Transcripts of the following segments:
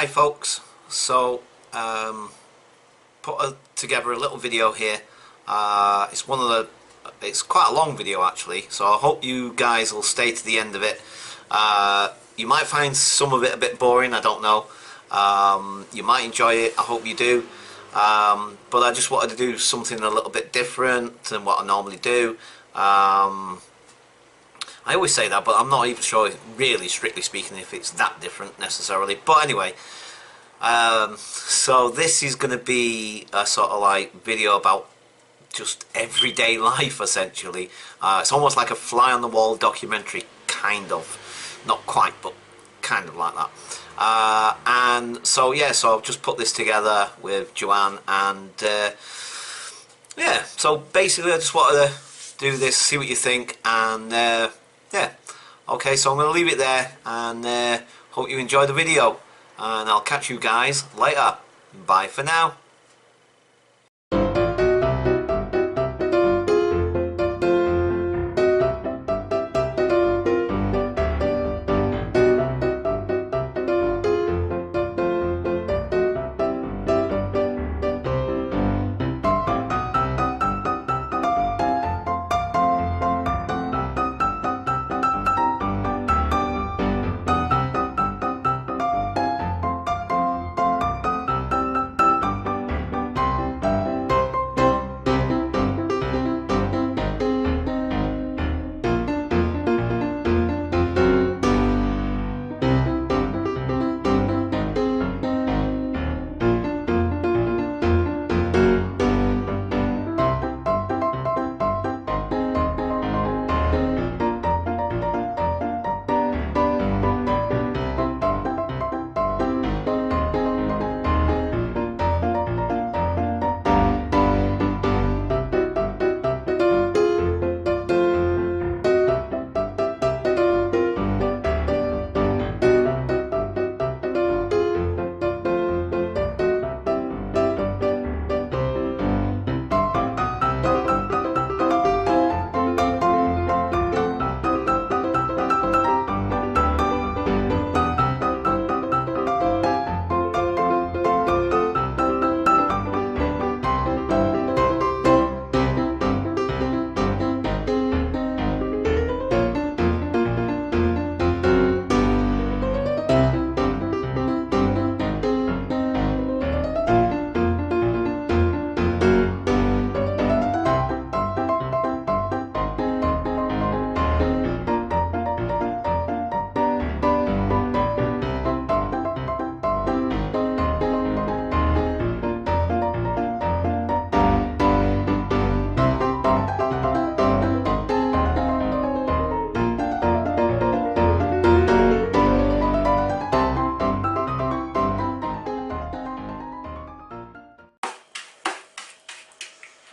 Hi folks, so together a little video here. It's quite a long video actually, so I hope you guys will stay to the end of it. You might find some of it a bit boring, I don't know. You might enjoy it, I hope you do. But I just wanted to do something a little bit different than what I normally do. I always say that, but I'm not even sure, really, strictly speaking, if it's that different necessarily. But anyway, so this is going to be a sort of like video about just everyday life, essentially. It's almost like a fly-on-the-wall documentary, kind of. Not quite, but kind of like that. And so, yeah, so I've just put this together with Joanne, and yeah, so basically I just wanted to do this, see what you think, and yeah, okay, so I'm going to leave it there, and hope you enjoy the video, and I'll catch you guys later. Bye for now.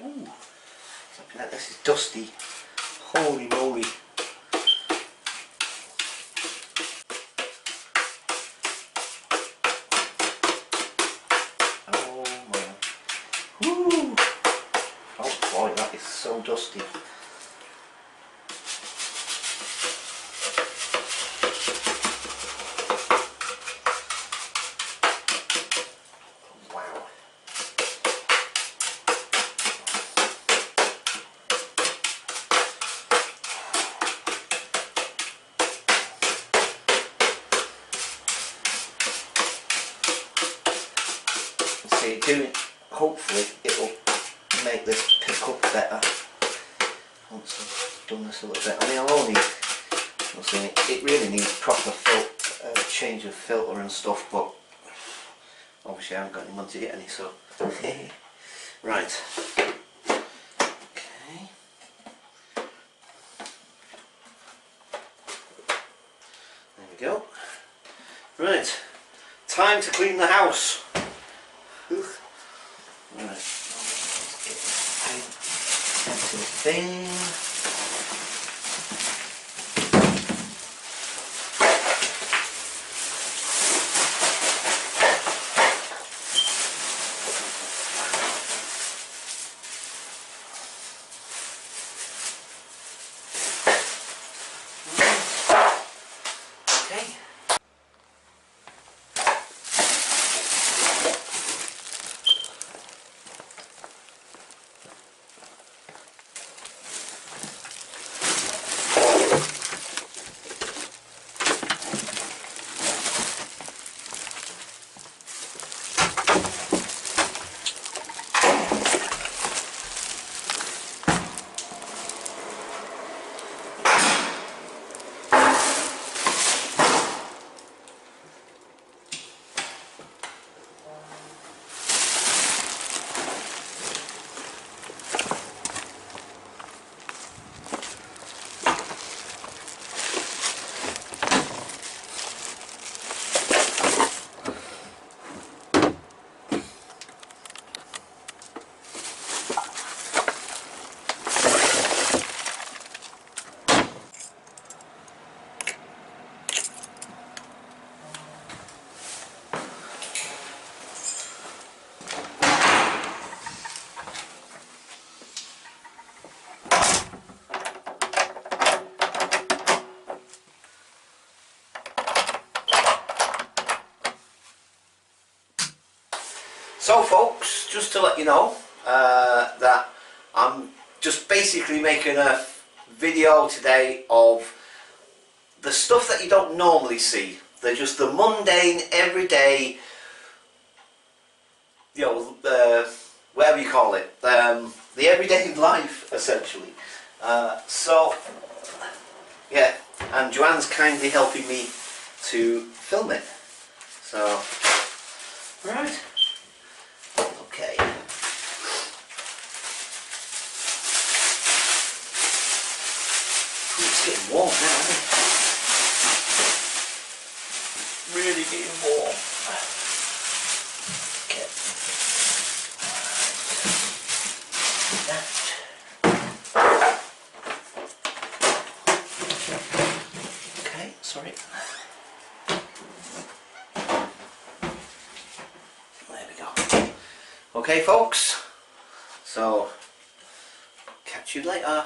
Ooh, something like this is dusty. Holy moly. Oh man. Woo. Oh boy, that is so dusty. Hopefully it will make this pick up better once I've done this a little bit. I mean, it really needs proper change of filter and stuff, but obviously I haven't got any money to get any, so right. Okay. There we go. Right. Time to clean the house. Ugh. Right, let's get this empty thing. Okay. So folks, just to let you know that I'm just basically making a video today of the stuff that you don't normally see. They're just the mundane, everyday, you know, whatever you call it, the everyday life, essentially. So, yeah, and Joanne's kindly helping me to film it. So, right, okay. It's getting warm now, isn't it? Really getting warm. Okay. Okay, sorry. There we go. Okay, folks. So, catch you later.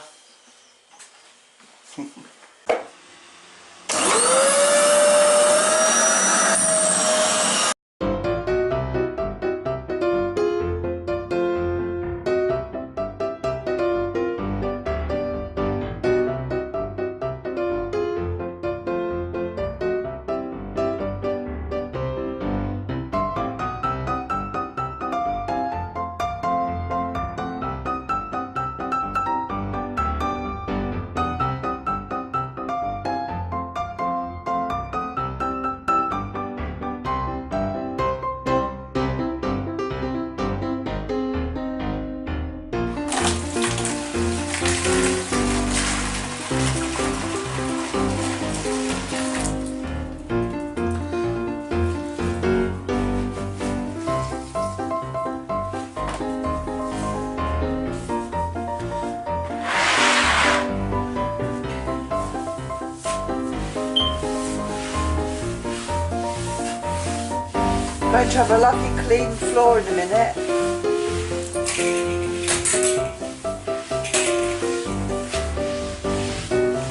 Going to have a lovely clean floor in a minute.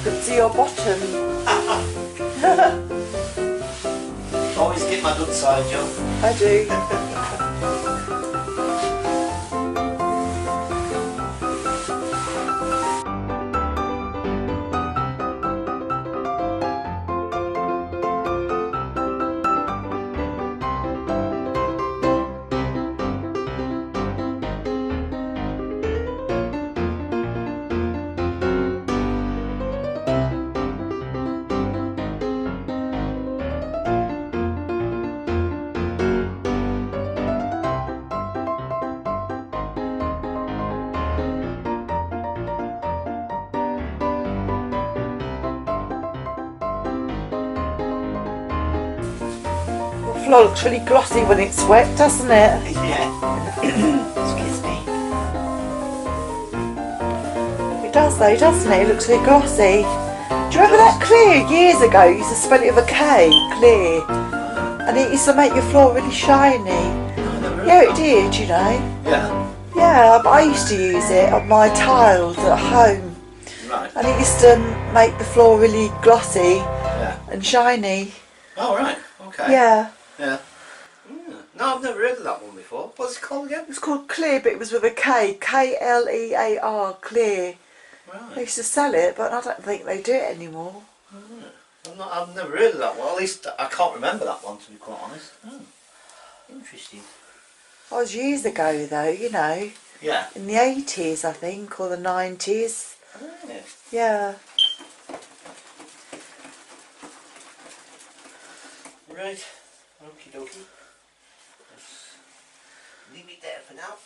Could see your bottom. Always get my good side, Joe. I do. The floor looks really glossy when it's wet, doesn't it? Yeah. Excuse me. It does though, doesn't it? It looks really glossy. Do you remember that clear years ago? You used to spell it with a K, clear. And it used to make your floor really shiny. Yeah, it did, you know. Yeah. Yeah, but I used to use it on my tiles at home. Right. And it used to make the floor really glossy and shiny. Oh, right. Okay. Yeah. Yeah. No, I've never heard of that one before. What's it called again? It's called Clear, but it was with a K. K-L-E-A-R, Clear. Right. They used to sell it, but I don't think they do it anymore. I've never heard of that one. At least I can't remember that one, to be quite honest. Oh. Interesting. That was years ago though, you know. Yeah. In the 80s, I think, or the 90s. Oh. Yeah. Right. Okie dokie. Let's leave it there for now.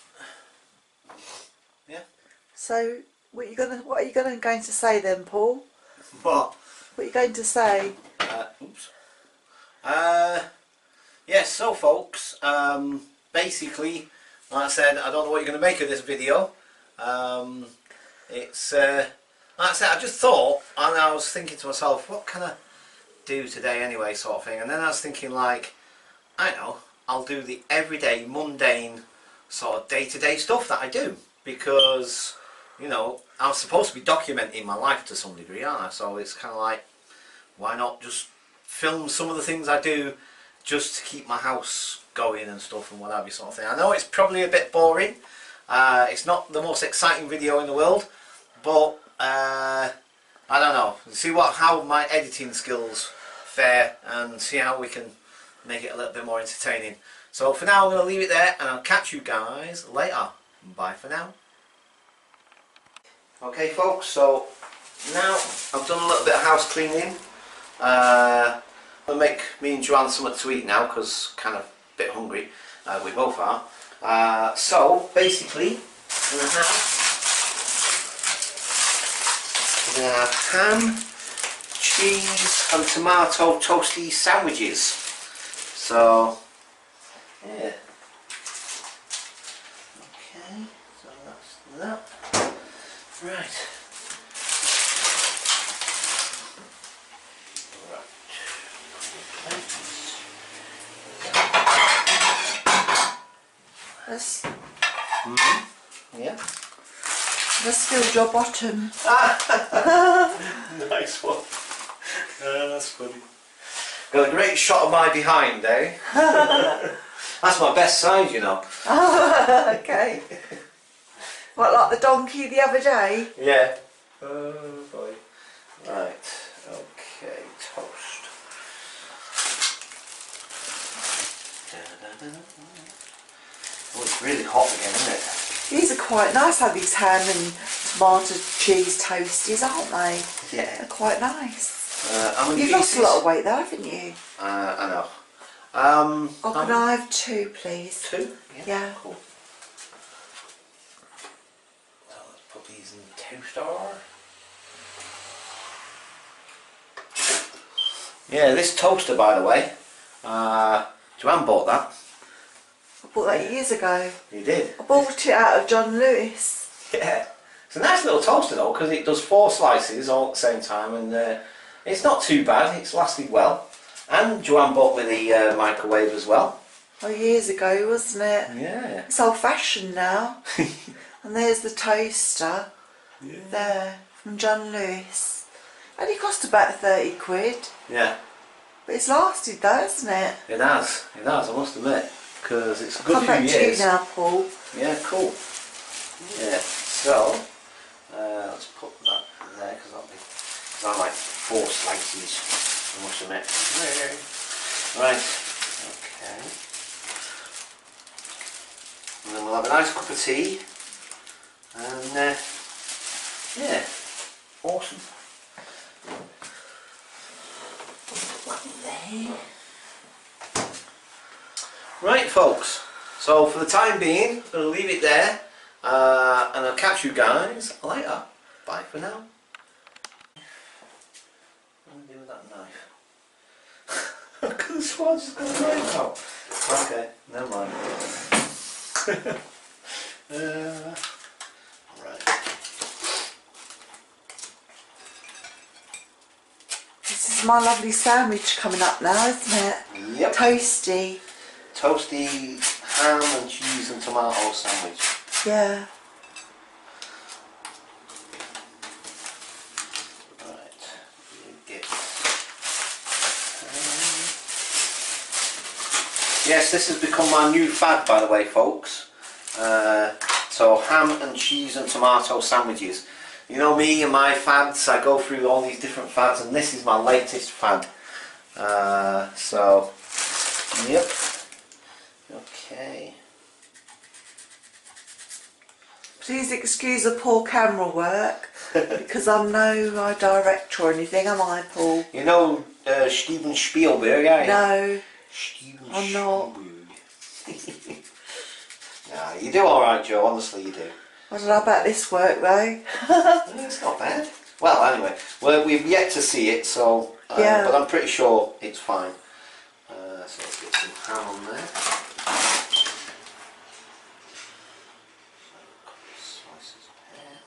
Yeah. So, what are you going to say then, Paul? What? What are you going to say? Oops. Yes, so folks, basically, like I said, I don't know what you're going to make of this video. It's, like I said, I just thought, and I was thinking to myself, what can I do today anyway, sort of thing. And then I was thinking, like, I know, I'll do the everyday, mundane, sort of day-to-day stuff that I do. Because, you know, I'm supposed to be documenting my life to some degree, aren't I? So it's kind of like, why not just film some of the things I do just to keep my house going and stuff and what have you, sort of thing. I know it's probably a bit boring. It's not the most exciting video in the world, but I don't know. See how my editing skills fare and see how we can make it a little bit more entertaining. So for now I'm going to leave it there and I'll catch you guys later. Bye for now. Okay folks, so now I've done a little bit of house cleaning. I'll make me and Joanne something to eat now because kind of a bit hungry. We both are. So basically we're going to have ham, cheese and tomato toasty sandwiches. So yeah. Okay, so that's that. Right. Yeah. Let's filled your bottom. Nice one. That's funny. Got a great shot of my behind, eh? That's my best side, you know. Okay. What, like the donkey the other day? Yeah. Oh boy. Right. Okay. Toast. Oh, it's really hot again, isn't it? These are quite nice, like these ham and tomato cheese toasties, aren't they? Yeah. They're quite nice. You've lost a lot of weight though, haven't you? I know. Can I have 2, please? 2? Yeah. Cool. So let's put these in the toaster. Yeah, this toaster, by the way, Joanne bought that. I bought that years ago. You did? I bought it out of John Lewis. Yeah. It's a nice little toaster though, because it does 4 slices all at the same time, and it's not too bad. It's lasted well. And Joanne bought me the microwave as well. Oh, years ago, wasn't it? Yeah. It's old fashioned now. And there's the toaster. Yeah. There, from John Lewis. Only cost about 30 quid. Yeah. But it's lasted though, hasn't it? It has, I must admit. Because it's a good Come back few to years. you now, Paul. Yeah, cool. Yeah, so let's put that there because that'll be. Cause I like 4 slices, I must admit. Right, okay. And then we'll have a nice cup of tea. And yeah, awesome. Right folks, so for the time being, I'm going to leave it there and I'll catch you guys later. Bye for now. What am I doing with that knife? I could have sworn I just got a knife out. Okay, never mind. Right. This is my lovely sandwich coming up now, isn't it? Yep. Toasty. Toasty ham and cheese and tomato sandwich. Yeah. Right. Yes, this has become my new fad, by the way, folks. So ham and cheese and tomato sandwiches. You know me and my fads, I go through all these different fads and this is my latest fad. So, yep. Okay. Please excuse the poor camera work, because I'm no director or anything, am I, Paul? You know Steven Spielberg, are you? No, Steven I'm not. Nah, you do alright, Joe, honestly you do. I don't know about this work though. It's not bad. Well, anyway, we've yet to see it, so yeah. But I'm pretty sure it's fine. So let's get some ham on there. Slices of ham.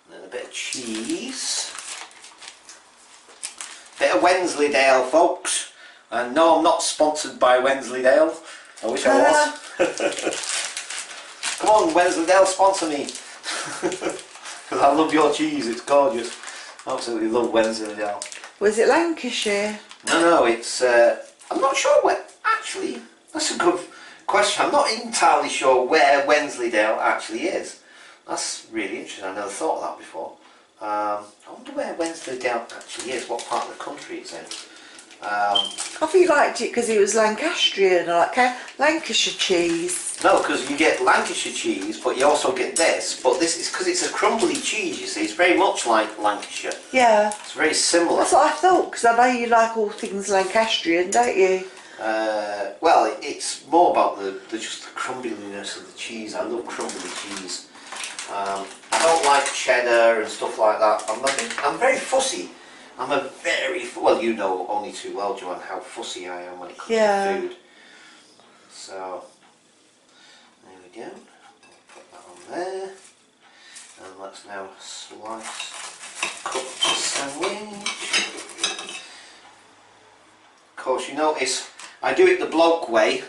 And then a bit of cheese. Bit of Wensleydale, folks. And no, I'm not sponsored by Wensleydale. I wish I was. Come on, Wensleydale, sponsor me. Because I love your cheese, it's gorgeous. I absolutely love Wensleydale. Was it Lancashire? No, it's I'm not sure where, actually, that's a good question. I'm not entirely sure where Wensleydale actually is. That's really interesting. I never thought of that before. I wonder where Wensleydale actually is, what part of the country it's in. I thought you liked it because it was Lancastrian, like Lancashire cheese. No, because you get Lancashire cheese, but you also get this. But this is because it's a crumbly cheese, you see. It's very much like Lancashire. Yeah. It's very similar. That's what I thought, because I know you like all things Lancastrian, don't you? Well, it's more about just the crumbliness of the cheese. I love crumbly cheese. I don't like cheddar and stuff like that. I'm very fussy. I'm a very, well, you know only too well, Joanne, how fussy I am when it comes to food. So, there we go. Put that on there. And let's now slice, cut the sandwich. Of course, you notice I do it the bloke way,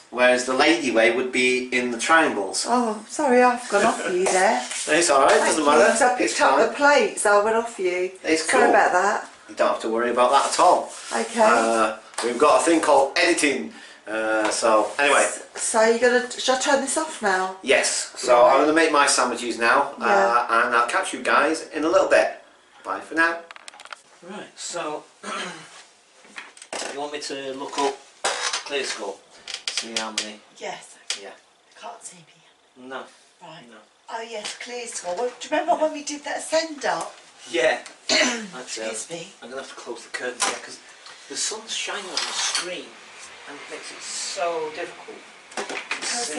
whereas the lady way would be in the triangles. Oh, sorry, I've gone off you there. It's alright, doesn't matter. Because I picked up the plate, so I went off you. It's cool. Sorry about that. You don't have to worry about that at all. Okay. We've got a thing called editing. So, anyway. So you're going to, should I turn this off now? Yes. So I'm going to make my sandwiches now. Yeah. And I'll catch you guys in a little bit. Bye for now. Right, so you want me to look up Clearscore? See how many? Yes. Yeah. Can't see me. No. Right. No. Oh yes, Clearscore. Well, do you remember when we did that send-up? Yeah. Excuse me. I'm going to have to close the curtains here because the sun's shining on the screen and it makes it so difficult. Because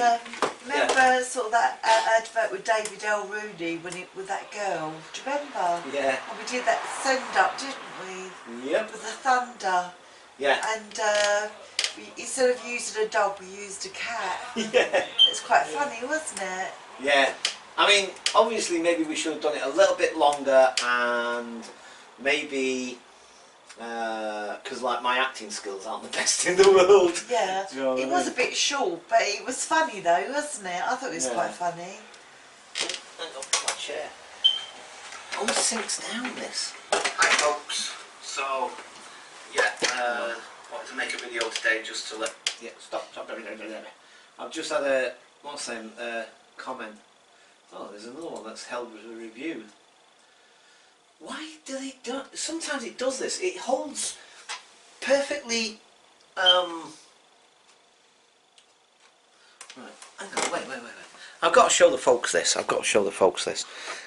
remember sort of that advert with David L. Rooney with that girl? Do you remember? Yeah. And we did that send-up, didn't we? Yep. With the thunder. Yeah. And instead of using a dog, we used a cat. Yeah. It's quite funny, wasn't it? Yeah. I mean, obviously maybe we should have done it a little bit longer and maybe because like my acting skills aren't the best in the world. Yeah, you know it was a bit short, but it was funny though, wasn't it? I thought it was quite funny. Hang on, my chair. Almost sinks down this. Hi folks. So, yeah, wanted to make a video today just to let... Yeah, stop. I've just had a, comment. Oh, there's another one that's held with a review. Why do they do? Sometimes it does this. It holds perfectly. Right. Hang on. Wait. I've got to show the folks this.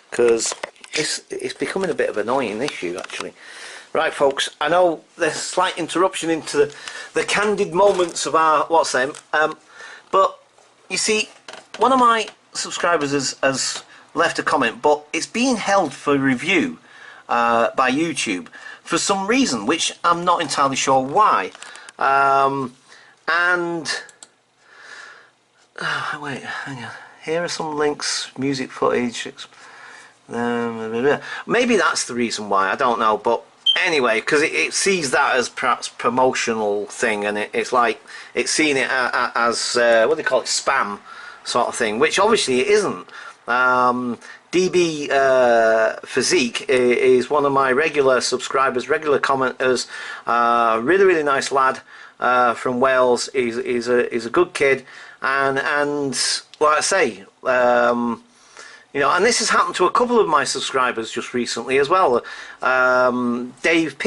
Because it's becoming a bit of an annoying issue actually. Right, folks. I know there's a slight interruption into the candid moments of our but you see, one of my subscribers has left a comment, but it's being held for review by YouTube for some reason, which I'm not entirely sure why. Wait, hang on. Here are some links, music footage. Maybe that's the reason why. I don't know, but anyway, because it sees that as perhaps promotional thing, and it's like it's seeing it as what do they call it, spam sort of thing, which obviously it isn't. DB Physique is one of my regular subscribers, regular commenters. Really nice lad from Wales. He's a good kid, and like I say, you know, and this has happened to a couple of my subscribers just recently as well. Dave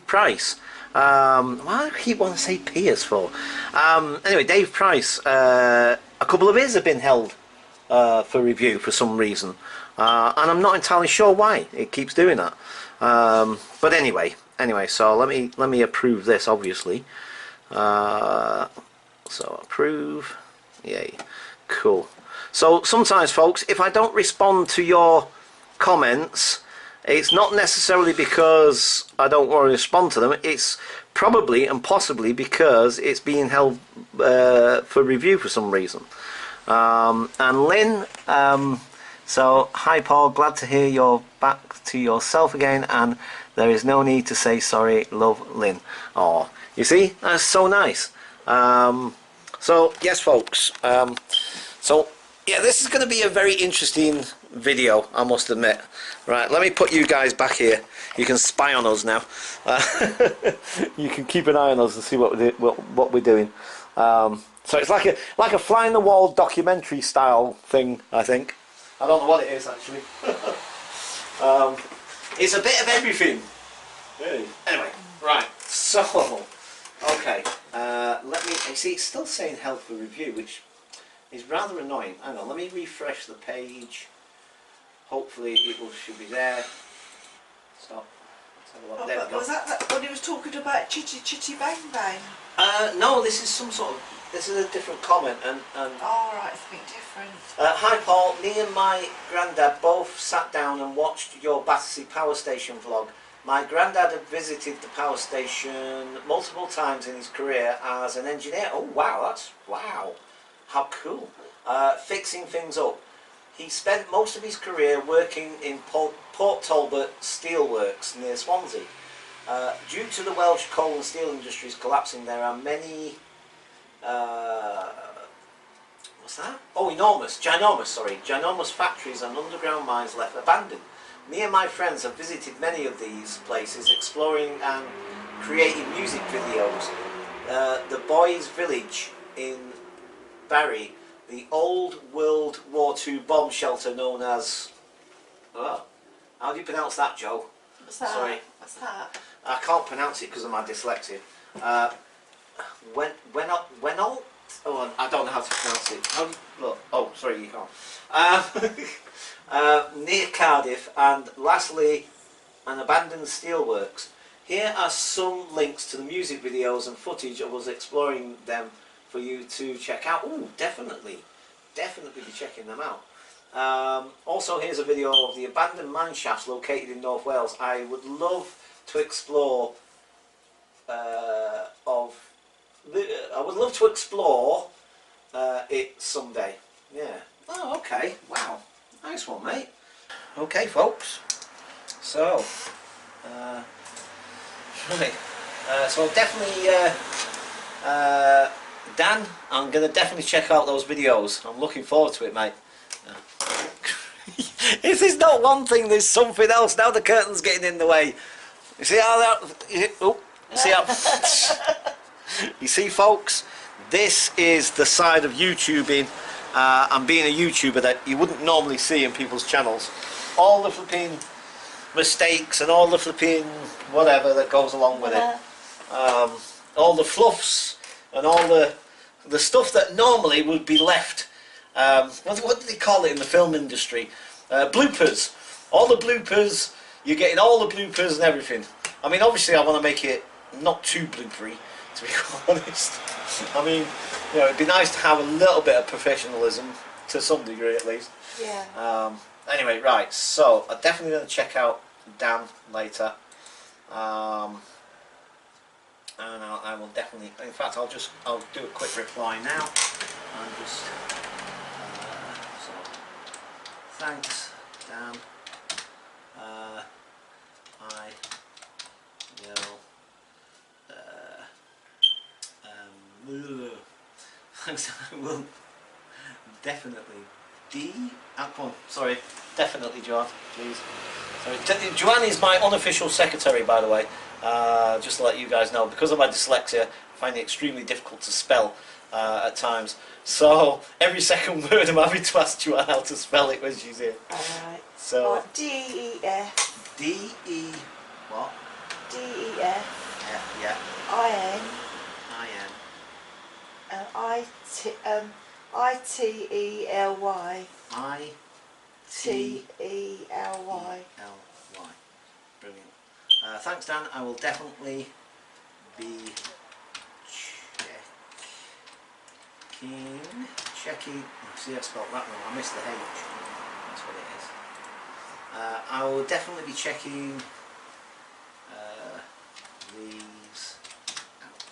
Price. Why do I keep wanting to say Pierce for? Anyway, Dave Price. A couple of his have been held for review for some reason, and I'm not entirely sure why it keeps doing that. But anyway, so let me approve this, obviously. So approve, yay, cool. So sometimes, folks, if I don't respond to your comments, it's not necessarily because I don't want to respond to them. It's probably and possibly because it's being held for review for some reason. And Lynn, so hi Paul, glad to hear you're back to yourself again, and there is no need to say sorry, love, Lynn. Oh, you see, that's so nice. So yes, folks, so yeah, this is going to be a very interesting video, I must admit. Right, let me put you guys back here. You can spy on us now. You can keep an eye on us and see what we're doing. So it's like a fly in the wall documentary style thing, I think. I don't know what it is actually. It's a bit of everything. Really. Anyway, right. So, okay. Let me. You see, it's still saying helpful review, which is rather annoying. Hang on. Let me refresh the page. Hopefully, should be there. Stop. Let's have a look. There we go. Was that when he was talking about chitty chitty bang bang? No, this is some sort of. This is a different comment, and. Oh, right, it's a bit different. Hi Paul, me and my granddad both sat down and watched your Battersea Power Station vlog. My granddad had visited the power station multiple times in his career as an engineer. Oh wow, wow, how cool. Fixing things up. He spent most of his career working in Port Talbot Steelworks near Swansea. Due to the Welsh coal and steel industries collapsing, there are many what's that? Oh, ginormous factories and underground mines left abandoned. Me and my friends have visited many of these places, exploring and creating music videos. The Boys Village in Barry, the old World War II bomb shelter known as... Oh, how do you pronounce that, Joe? What's that? Sorry. What's that? I can't pronounce it because of my dyslexia. When oh, I don't know how to pronounce it. How do you, look. Oh, sorry, you can't. Near Cardiff, and lastly, an abandoned steelworks. Here are some links to the music videos and footage of us exploring them for you to check out. Ooh, definitely be checking them out. Also, here's a video of the abandoned mine shafts located in North Wales. I would love to explore it someday. Yeah. Oh, okay. Wow. Nice one, mate. Okay, folks. So, right. So definitely, Dan, I'm gonna definitely check out those videos. I'm looking forward to it, mate. If there's not one thing, there's something else. Now the curtain's getting in the way. You see how that? Oh, see how? You see, folks, this is the side of YouTubing and being a YouTuber that you wouldn't normally see in people's channels. All the flipping mistakes and all the flipping whatever that goes along with it. All the fluffs and all the stuff that normally would be left. What do they call it in the film industry? Bloopers. All the bloopers. You're getting all the bloopers and everything. I mean, obviously, I want to make it not too bloopery, to be honest. I mean, you know, it'd be nice to have a little bit of professionalism to some degree, at least. Yeah. Anyway, right. So I'm definitely going to check out Dan later. And I will definitely. In fact, I'll do a quick reply now. And just so thanks, Dan. I will. Thanks. I will definitely sorry, definitely, Joanne, please. Sorry, Joanne is my unofficial secretary, by the way. Just to let you guys know, because of my dyslexia, I find it extremely difficult to spell at times. So every second word I'm having to ask Joanne how to spell it when she's here. Alright. So D-E-F. D-E what? D-E-F. Yeah. I-N. I-N. I-T-E-L-Y. I-T-E-L-Y. T-E-L-Y. Brilliant. Thanks, Dan. I will definitely be checking. See, I spelled that wrong. I missed the H. That's what it is. I will definitely be checking these out.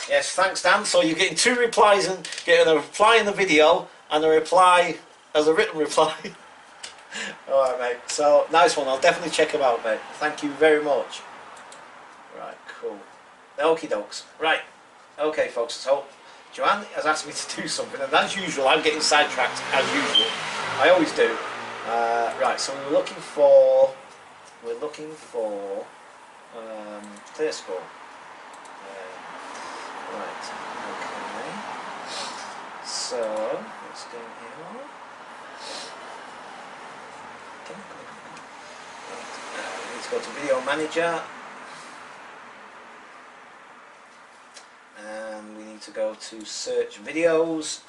Yes, thanks, Dan. So you're getting 2 replies, and getting a reply in the video and a reply as a written reply. Alright, mate. So, nice one. I'll definitely check them out, mate. Thank you very much. Right, cool. Okie dokes. Right. Okay, folks. So, Joanne has asked me to do something, and as usual, I'm getting sidetracked as usual. I always do. Right, so we're looking for Clearscore. Right. Okay. So let's go here. Okay. Right. We need to go to Video Manager. And we need to go to search videos.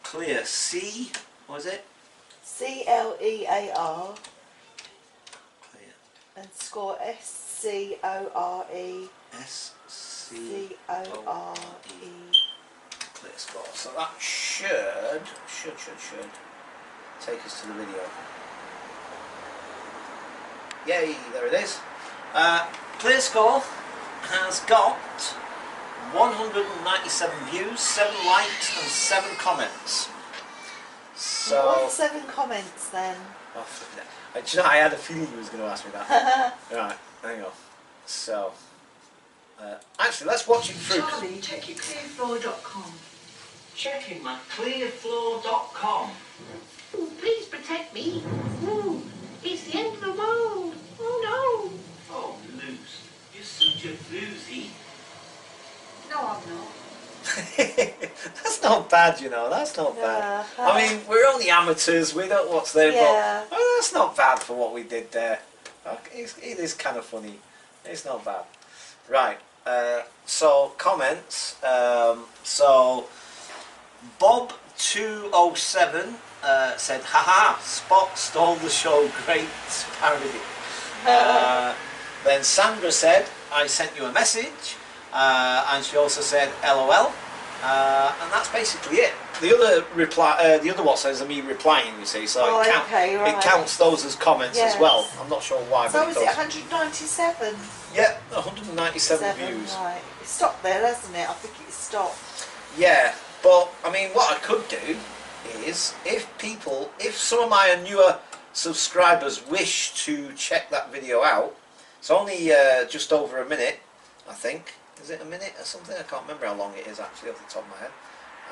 Clear C. What is it? CLEAR. Clear. And score SCORE. SCORE. Clearscore. So that should take us to the video. Yay! There it is. Clearscore has got 197 views, 7 likes and 7 comments. So What 7 comments then? oh, do you know, I had a feeling you was going to ask me that. Right, hang on. So actually, let's watch it through. Charlie, check your clearfloor.com. Checking my clearfloor.com. Oh, please protect me. Oh, it's the end of the world. Oh no. Oh, Luz, you're such a floozy. No, I'm not. That's not bad, you know. That's not bad. I mean, we're only amateurs. We don't know what's there, Yeah. but that's not bad for what we did there. It is kind of funny. It's not bad. Right. So comments. So Bob207 said, "Haha, Spot stole the show. Great parody." Then Sandra said, "I sent you a message." And she also said LOL, and that's basically it. The other reply, the other WhatsApps are me replying. You see, so it counts those as comments as well. I'm not sure why. So but was it 197? Yeah, 197 views. Right. It stopped there, hasn't it? I think it stopped. Yeah, but I mean, what I could do is, if some of my newer subscribers wish to check that video out, it's only just over a minute, I think. Is it a minute or something? I can't remember how long it is actually off the top of my head.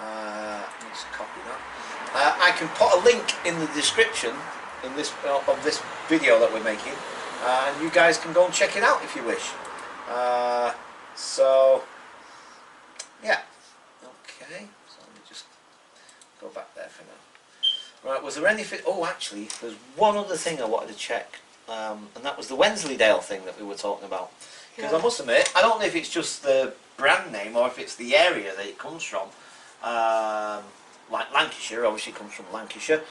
Let me just copy that. I can put a link in the description in this of this video that we're making, and you guys can go and check it out if you wish. So yeah, okay. So let me just go back there for now. Right, was there anything? Oh, actually, there's one other thing I wanted to check, and that was the Wensleydale thing that we were talking about. Because I must admit, I don't know if it's just the brand name or if it's the area that it comes from. Like Lancashire, obviously comes from Lancashire.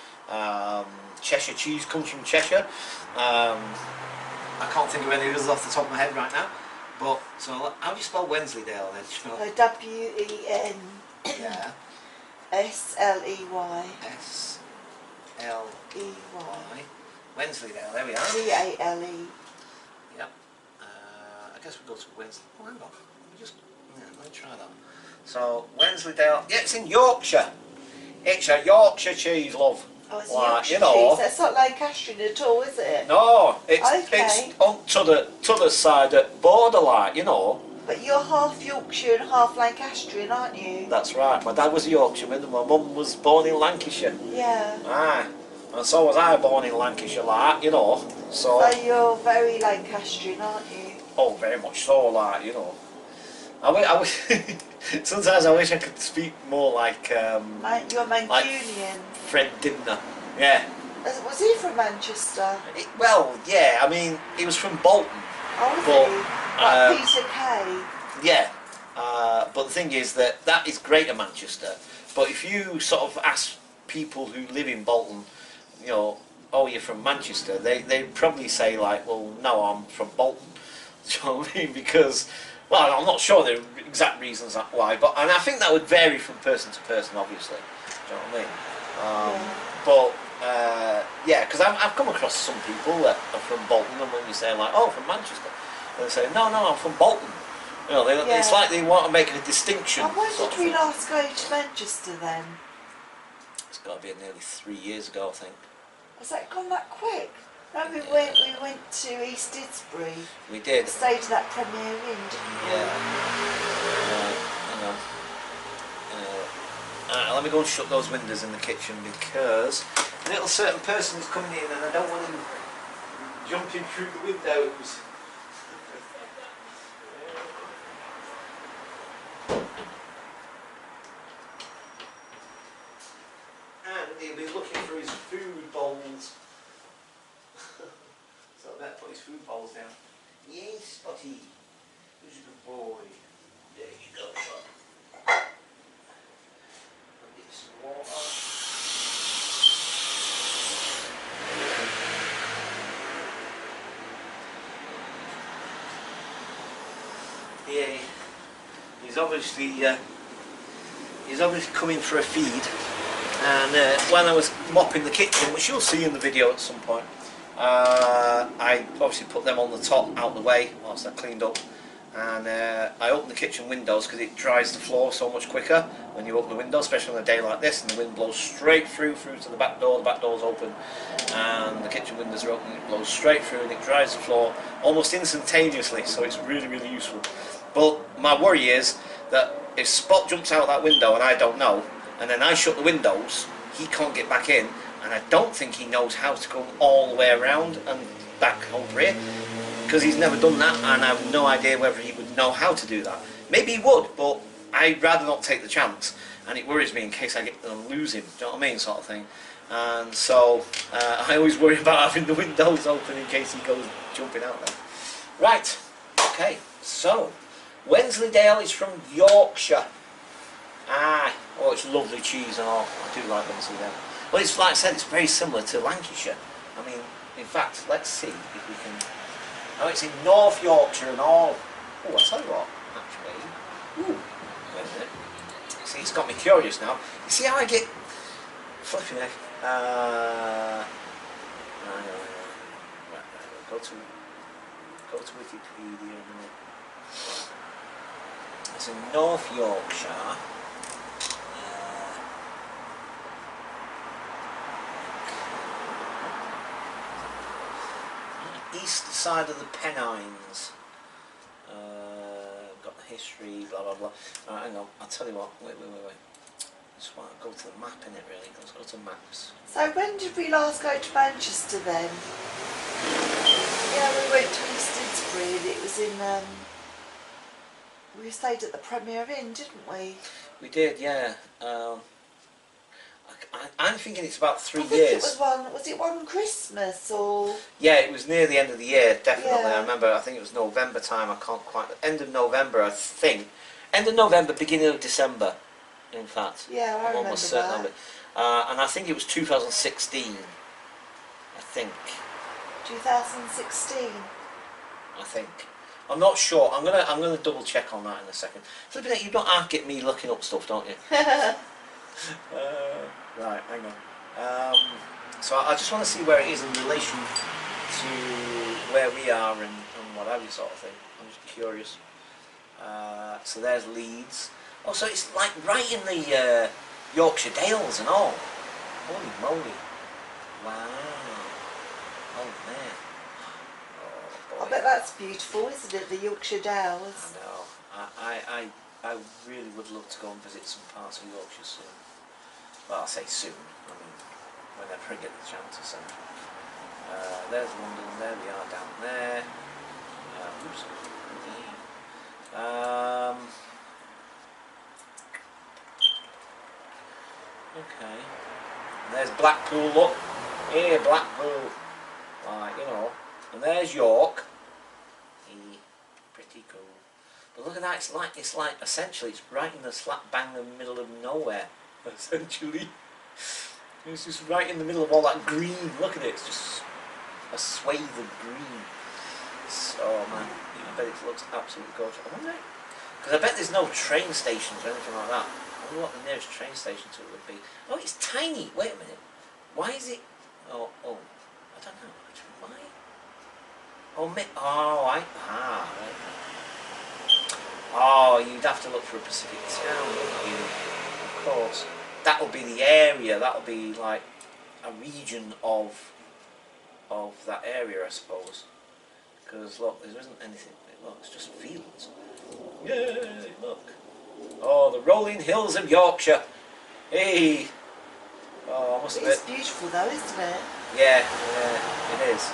Cheshire cheese comes from Cheshire. I can't think of any others off the top of my head right now. But, so, how do you spell Wensleydale then? WEN. Yeah. SLEY. SLEY. Wensleydale, there we are. CALE. Yep. I guess we'll go to Wensleydale. Oh, hang on. Let me try that. So, Wensleydale. Yeah, it's in Yorkshire. It's a Yorkshire cheese, love. Oh, it's Like, Yorkshire you know, cheese. That's not Lancastrian at all, is it? No, it's Okay. on to the side at border, like, you know. But you're half Yorkshire and half Lancastrian, aren't you? That's right. My dad was a Yorkshireman and my mum was born in Lancashire. Yeah. Aye. And so was I, born in Lancashire, like, you know. So you're very Lancastrian, aren't you? oh, very much so, like, you know. I wish sometimes I wish I could speak more like You're Mancunian. like Fred Dibner. Yeah. Was he from Manchester? Well, yeah. I mean, he was from Bolton. Oh, was But, he? Like Peter Kay. Yeah. But the thing is that is Greater Manchester. But if you sort of ask people who live in Bolton, you know, oh, you're from Manchester, they probably say like, well, no, I'm from Bolton. Do you know what I mean? Because, well, I'm not sure the exact reasons why, and I think that would vary from person to person, obviously. Do you know what I mean? But yeah, because I've come across some people that are from Bolton, and when you say like, oh, from Manchester, they say, no, I'm from Bolton. You know, it's like they want to make a distinction. And when did we last go to Manchester then? It's got to be nearly 3 years ago, I think. Has that gone that quick? No, we went to East Didsbury. We did. Stayed at that Premier Inn, didn't we? Yeah. Hang on. let me go and shut those windows in the kitchen because a little certain person is coming in and I don't want him jumping through the windows. And he'll be looking for his food bowls. So I better put his food bowls down. Yes, Spotty. Who's a good boy? There you go, son. I'll get some water. Yeah, he's obviously coming for a feed. And when I was mopping the kitchen, which you'll see in the video at some point, I obviously put them on the top out the way whilst I cleaned up, and I opened the kitchen windows because it dries the floor so much quicker when you open the window, especially on a day like this, and the wind blows straight through to the back door. The back door's open and the kitchen windows are open, it blows straight through and it dries the floor almost instantaneously, so it's really, really useful. But my worry is that if Spot jumps out that window and I don't know, and then I shut the windows, he can't get back in, and I don't think he knows how to go all the way around and back over here, because he's never done that, and I have no idea whether he would know how to do that. Maybe he would, but I'd rather not take the chance, and it worries me in case I get to lose him, do you know what I mean, sort of thing. And so I always worry about having the windows open in case he goes jumping out there. Right, okay, so Wensleydale is from Yorkshire. Ah, oh, it's lovely cheese and all. I do like Wensleydale. Well, it's like I said, it's very similar to Lancashire. I mean, in fact, let's see if we can. Oh, it's in North Yorkshire and all. Oh, I'll tell you what, actually. Ooh, wait a minute. See, it's got me curious now. You see how I get flipping it? Right, go to Wikipedia in a minute. It's in North Yorkshire. East side of the Pennines. Got the history, blah blah blah. Alright, hang on, I'll tell you what, wait. Just want to go to the map in it really. Let's go to maps. So when did we last go to Manchester then? Yeah, we went to East Didsbury and it was in, we stayed at the Premier Inn, didn't we? We did, yeah. I'm thinking it's about 3 years. Was it one Christmas or? Yeah, it was near the end of the year, definitely. Yeah. I remember, I think it was November time, I can't quite, end of November I think. End of November, beginning of December, in fact. Yeah, I I'm remember almost certain that. of it. And I think it was 2016, I think. 2016. I think. I'm not sure. I'm gonna double check on that in a second. Flipping it, you don't have to get me looking up stuff, don't you? Right, hang on. So I just want to see where it is in relation to where we are and what have you, sort of thing. I'm just curious. So there's Leeds. Oh, so it's like right in the Yorkshire Dales and all. Holy moly! Wow. Oh man. Oh boy. I bet that's beautiful, isn't it? The Yorkshire Dales. I know. I really would love to go and visit some parts of Yorkshire soon. Well, I'll say soon. I mean, whenever I get the chance to send. There's London. There we are down there. Oops. Okay. And there's Blackpool. Look, here, Blackpool. Like, you know. And there's York. Pretty cool. But look at that, it's like essentially it's right in the slap bang in the middle of nowhere, essentially. It's just right in the middle of all that green. Look at it, it's just a swathe of green. So man, I bet it looks absolutely gorgeous. I wonder, because I bet there's no train stations or anything like that. I wonder what the nearest train station to it would be. Oh, it's tiny. Wait a minute. Why is it? Oh, I don't know actually. Why? Right. Oh, you'd have to look for a Pacific town, wouldn't you? Of course. That'll be the area, that'll be like a region of that area, I suppose. Because look, there isn't anything, look, it's just fields. Yay, look. Oh, the rolling hills of Yorkshire. Hey! Oh, I must admit. It's beautiful though, isn't it? Yeah, yeah, it is.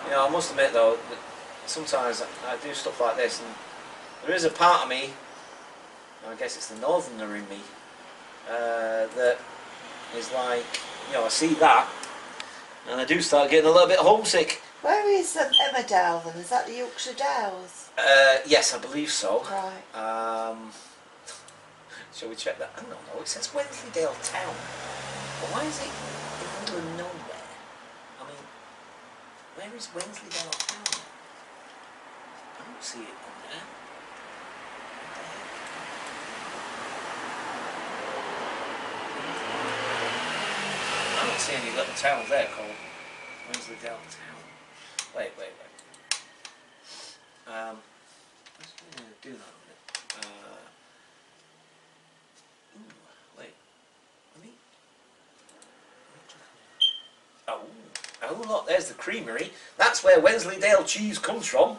You know, I must admit though, that sometimes I do stuff like this, and there is a part of me, I guess it's the northerner in me, that is like, you know, I see that, and I do start getting a little bit homesick. Where is Emmerdale then? Is that the Yorkshire Dales? Yes, I believe so. Right. Shall we check that? I don't know, it says Wensleydale Town. But why is it in the middle of nowhere? I mean, where is Wensleydale Town? I don't see it on there. What the heck? I don't see any little towns there called Wensleydale Town. Wait. Let's do that a minute. Wait. Let me. Oh look, there's the creamery. That's where Wensleydale cheese comes from.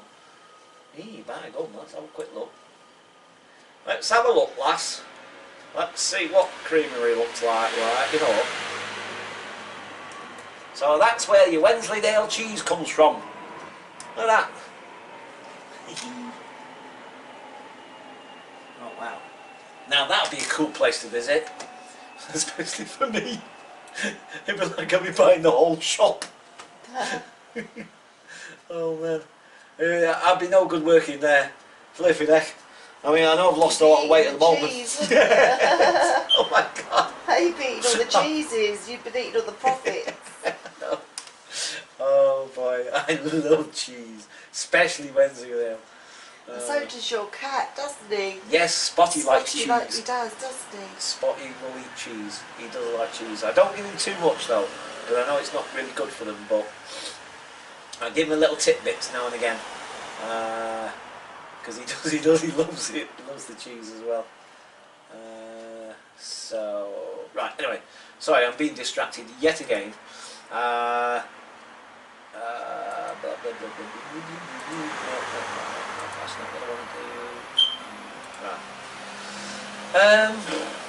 Hey, by God, let's have a quick look. Let's have a look, lass. Let's see what creamery looks like, right, you know. So that's where your Wensleydale cheese comes from. Look at that. Oh, wow. Now that would be a cool place to visit. Especially for me. It'd be like I'd be buying the whole shop. Oh man. I'd be no good working there. Flipping heck. I mean, I know I've lost a lot of weight at the moment. Oh my God. You've eaten all the cheeses, you've been eating all the profits. No. Oh boy, I love cheese. Especially Wensleydale. And so does your cat, doesn't he? Yes, Spotty likes cheese. He does, doesn't he? Spotty will eat cheese. He does like cheese. I don't give him too much though, because I know it's not really good for them, but I give him a little tidbits now and again. Because he loves it. He loves the cheese as well. So, right, anyway. Sorry, I'm being distracted yet again. That's not what I want to do. Right.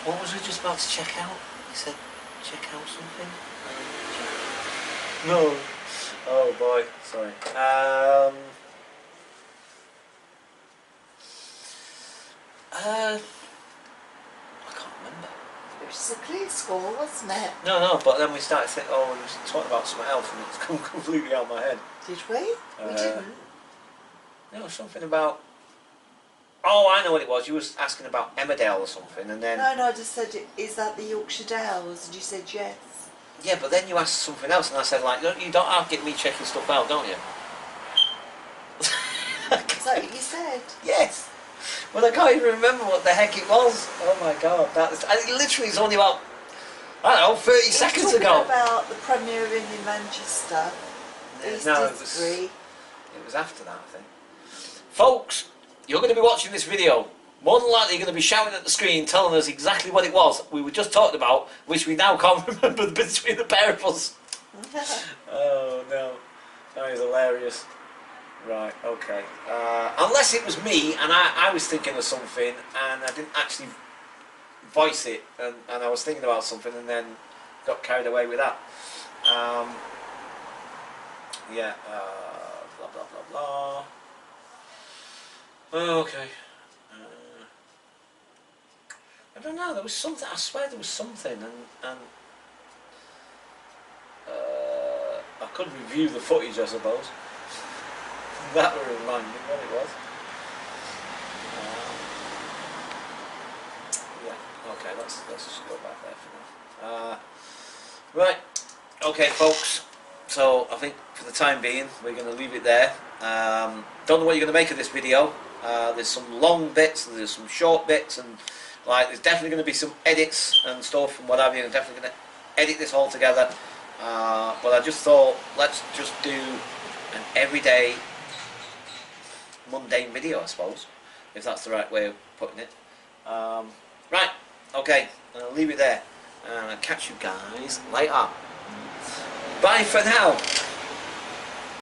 What was I just about to check out? You said check out something? No. Oh boy, sorry. I can't remember. It was a Clearscore, wasn't it? No, but then we started thinking, oh, we was talking about something else and it's come completely out of my head. Did we? We didn't. No, something about... Oh, I know what it was. You was asking about Emmerdale or something, and then... No, I just said, is that the Yorkshire Dales? And you said yes. Yeah, but then you asked something else, and I said, like, you don't have to get me checking stuff out, don't you? Is that what you said? Yes. Well, I can't even remember what the heck it was. Oh my God, it literally is only about, I don't know, 30 seconds ago. About the premiering in Manchester. No, it was after that, I think. Folks, you're going to be watching this video. More than likely you're going to be shouting at the screen telling us exactly what it was we were just talking about, which we now can't remember between the pair of us. Oh no, that is hilarious. Right, okay. Unless it was me and I was thinking of something and I didn't actually voice it, and I was thinking about something and then got carried away with that. Yeah, blah blah blah blah. Okay. I don't know, there was something, I swear there was something, and I could review the footage, I suppose. That would remind me what it was. Yeah, okay, let's just go back there for now. Right, okay folks, so I think for the time being we're going to leave it there. Don't know what you're going to make of this video. There's some long bits, there's some short bits, and like there's definitely going to be some edits and stuff and what have you. I'm definitely going to edit this all together. But I just thought, let's just do an everyday mundane video, I suppose, if that's the right way of putting it. Right, okay, I'll leave it there, and I'll catch you guys later. Bye for now.